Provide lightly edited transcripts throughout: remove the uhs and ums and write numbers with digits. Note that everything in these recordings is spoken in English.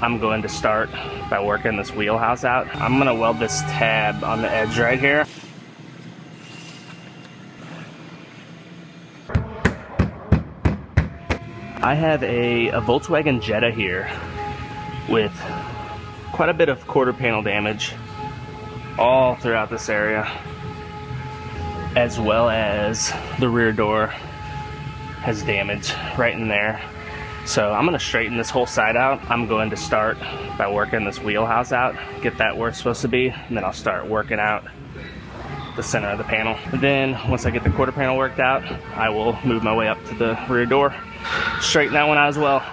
I'm going to start by working this wheelhouse out. I'm gonna weld this tab on the edge right here. I have a Volkswagen Jetta here with quite a bit of quarter panel damage all throughout this area, as well as the rear door has damage right in there. So I'm gonna straighten this whole side out. I'm going to start by working this wheelhouse out, get that where it's supposed to be, and then I'll start working out the center of the panel. And then once I get the quarter panel worked out, I will move my way up to the rear door, straighten that one out as well.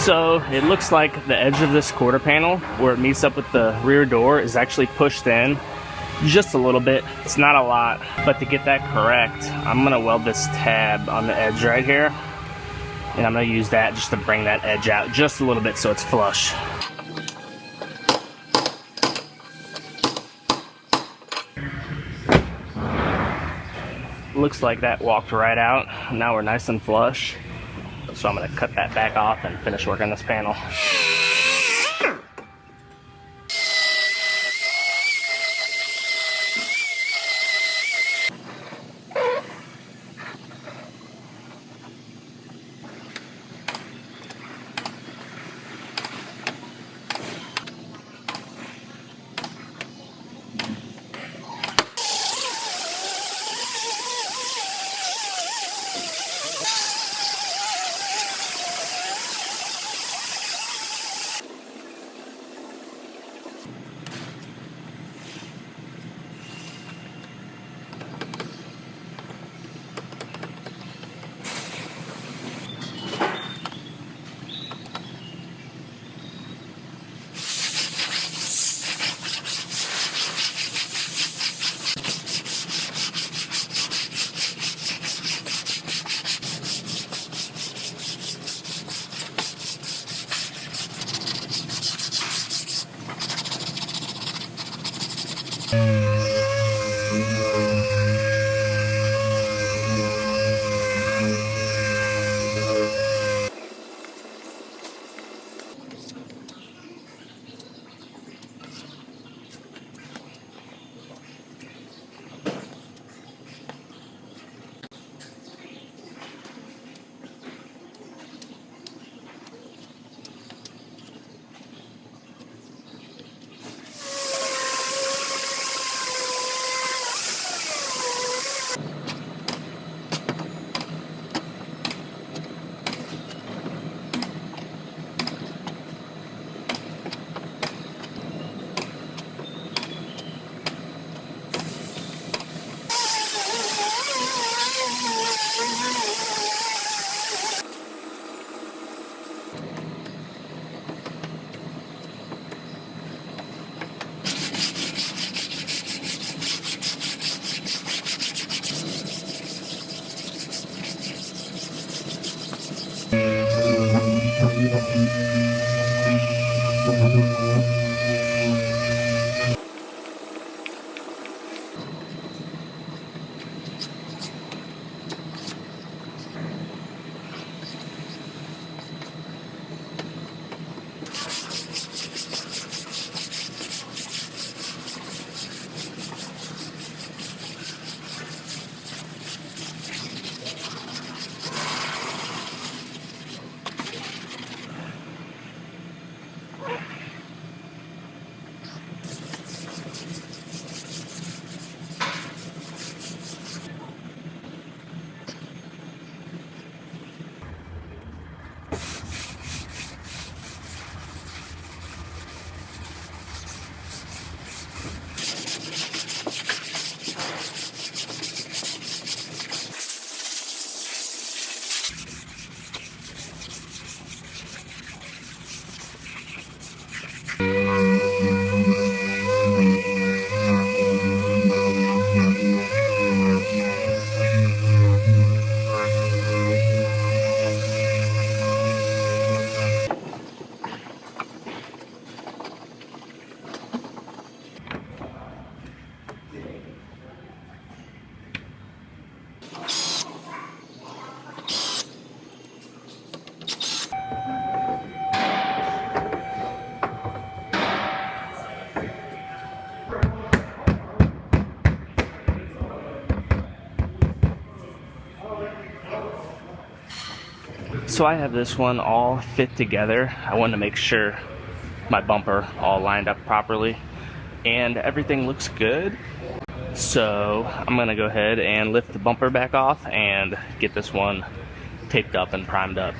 So it looks like the edge of this quarter panel where it meets up with the rear door is actually pushed in just a little bit. It's not a lot, but to get that correct, I'm gonna weld this tab on the edge right here, and I'm gonna use that just to bring that edge out just a little bit so it's flush. Looks like that walked right out. Now we're nice and flush. So I'm going to cut that back off and finish working this panel. So I have this one all fit together. I wanted to make sure my bumper all lined up properly and everything looks good. So I'm gonna go ahead and lift the bumper back off and get this one taped up and primed up.